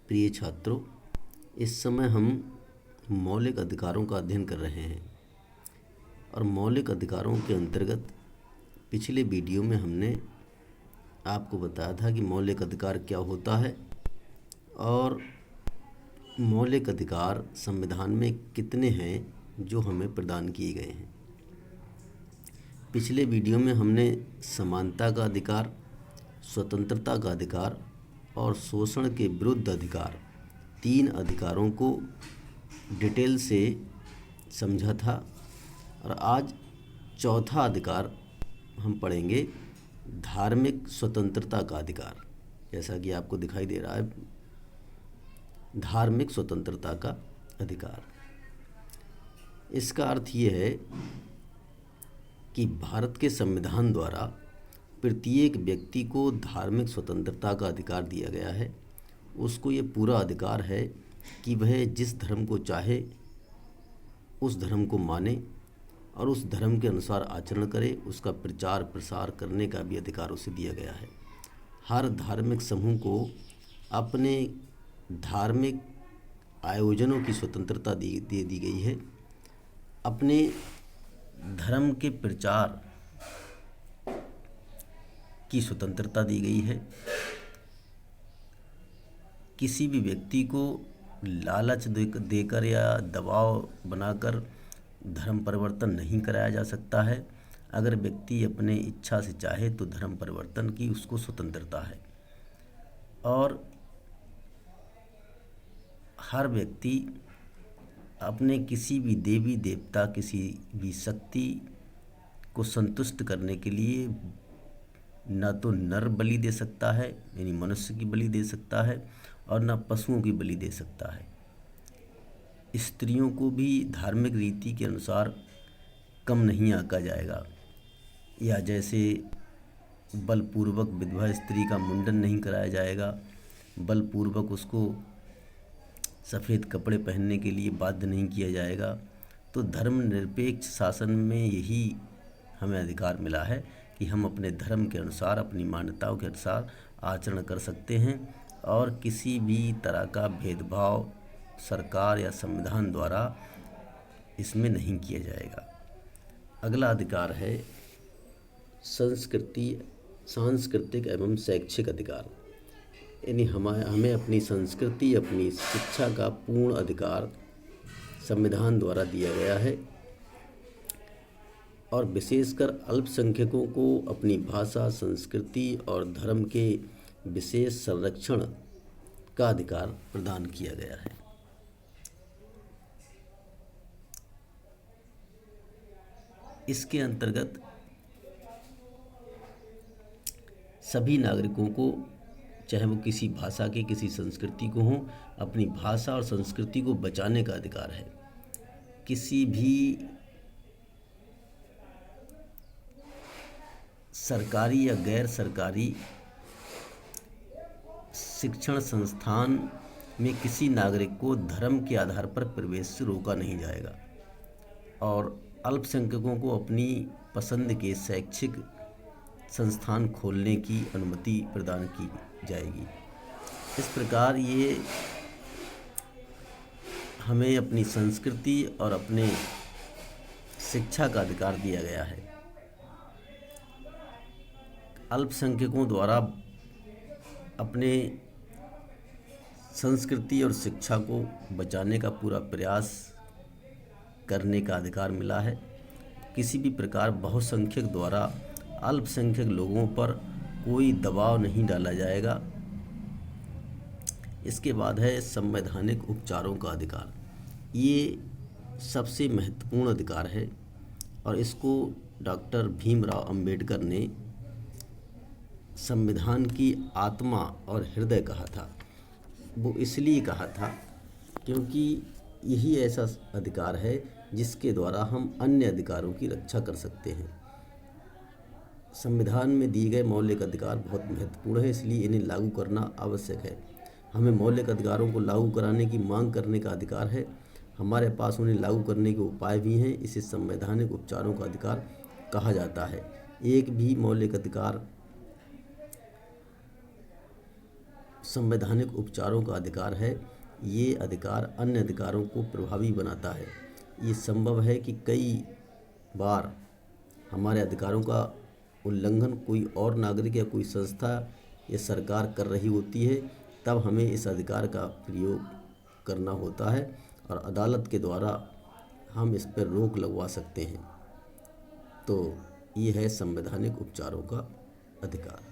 प्रिय छात्रों, इस समय हम मौलिक अधिकारों का अध्ययन कर रहे हैं और मौलिक अधिकारों के अंतर्गत पिछले वीडियो में हमने आपको बताया था कि मौलिक अधिकार क्या होता है और मौलिक अधिकार संविधान में कितने हैं जो हमें प्रदान किए गए हैं। पिछले वीडियो में हमने समानता का अधिकार, स्वतंत्रता का अधिकार और शोषण के विरुद्ध अधिकार, 3 अधिकारों को डिटेल से समझा था और आज चौथा अधिकार हम पढ़ेंगे, धार्मिक स्वतंत्रता का अधिकार। जैसा कि आपको दिखाई दे रहा है, धार्मिक स्वतंत्रता का अधिकार। इसका अर्थ ये है कि भारत के संविधान द्वारा प्रत्येक व्यक्ति को धार्मिक स्वतंत्रता का अधिकार दिया गया है। उसको ये पूरा अधिकार है कि वह जिस धर्म को चाहे उस धर्म को माने और उस धर्म के अनुसार आचरण करे। उसका प्रचार प्रसार करने का भी अधिकार उसे दिया गया है। हर धार्मिक समूह को अपने धार्मिक आयोजनों की स्वतंत्रता दे दी गई है। अपने धर्म के प्रचार की स्वतंत्रता दी गई है। किसी भी व्यक्ति को लालच देकर या दबाव बनाकर धर्म परिवर्तन नहीं कराया जा सकता है। अगर व्यक्ति अपने इच्छा से चाहे तो धर्म परिवर्तन की उसको स्वतंत्रता है और हर व्यक्ति अपने किसी भी देवी देवता, किसी भी शक्ति को संतुष्ट करने के लिए न तो नर बलि दे सकता है, यानी मनुष्य की बलि दे सकता है, और न पशुओं की बलि दे सकता है। स्त्रियों को भी धार्मिक रीति के अनुसार कम नहीं आंका जाएगा, या जैसे बलपूर्वक विधवा स्त्री का मुंडन नहीं कराया जाएगा, बलपूर्वक उसको सफ़ेद कपड़े पहनने के लिए बाध्य नहीं किया जाएगा। तो धर्मनिरपेक्ष शासन में यही हमें अधिकार मिला है कि हम अपने धर्म के अनुसार, अपनी मान्यताओं के अनुसार आचरण कर सकते हैं और किसी भी तरह का भेदभाव सरकार या संविधान द्वारा इसमें नहीं किया जाएगा। अगला अधिकार है सांस्कृतिक एवं शैक्षिक अधिकार। यानी हमें अपनी संस्कृति, अपनी शिक्षा का पूर्ण अधिकार संविधान द्वारा दिया गया है और विशेषकर अल्पसंख्यकों को अपनी भाषा, संस्कृति और धर्म के विशेष संरक्षण का अधिकार प्रदान किया गया है। इसके अंतर्गत सभी नागरिकों को, चाहे वो किसी भाषा के, किसी संस्कृति को हों, अपनी भाषा और संस्कृति को बचाने का अधिकार है। किसी भी सरकारी या गैर सरकारी शिक्षण संस्थान में किसी नागरिक को धर्म के आधार पर प्रवेश से रोका नहीं जाएगा और अल्पसंख्यकों को अपनी पसंद के शैक्षिक संस्थान खोलने की अनुमति प्रदान की जाएगी। इस प्रकार ये हमें अपनी संस्कृति और अपने शिक्षा का अधिकार दिया गया है। अल्पसंख्यकों द्वारा अपने संस्कृति और शिक्षा को बचाने का पूरा प्रयास करने का अधिकार मिला है। किसी भी प्रकार बहुसंख्यक द्वारा अल्पसंख्यक लोगों पर कोई दबाव नहीं डाला जाएगा। इसके बाद है संवैधानिक उपचारों का अधिकार। ये सबसे महत्वपूर्ण अधिकार है और इसको डॉक्टर भीमराव अंबेडकर ने संविधान की आत्मा और हृदय कहा था। वो इसलिए कहा था क्योंकि यही ऐसा अधिकार है जिसके द्वारा हम अन्य अधिकारों की रक्षा कर सकते हैं। संविधान में दिए गए मौलिक अधिकार बहुत महत्वपूर्ण है, इसलिए इन्हें लागू करना आवश्यक है। हमें मौलिक अधिकारों को लागू कराने की मांग करने का अधिकार है। हमारे पास उन्हें लागू करने के उपाय भी हैं। इसे संवैधानिक उपचारों का अधिकार कहा जाता है। एक भी मौलिक अधिकार संवैधानिक उपचारों का अधिकार है। ये अधिकार अन्य अधिकारों को प्रभावी बनाता है। ये संभव है कि कई बार हमारे अधिकारों का उल्लंघन कोई और नागरिक या कोई संस्था या सरकार कर रही होती है, तब हमें इस अधिकार का प्रयोग करना होता है और अदालत के द्वारा हम इस पर रोक लगवा सकते हैं। तो ये है संवैधानिक उपचारों का अधिकार।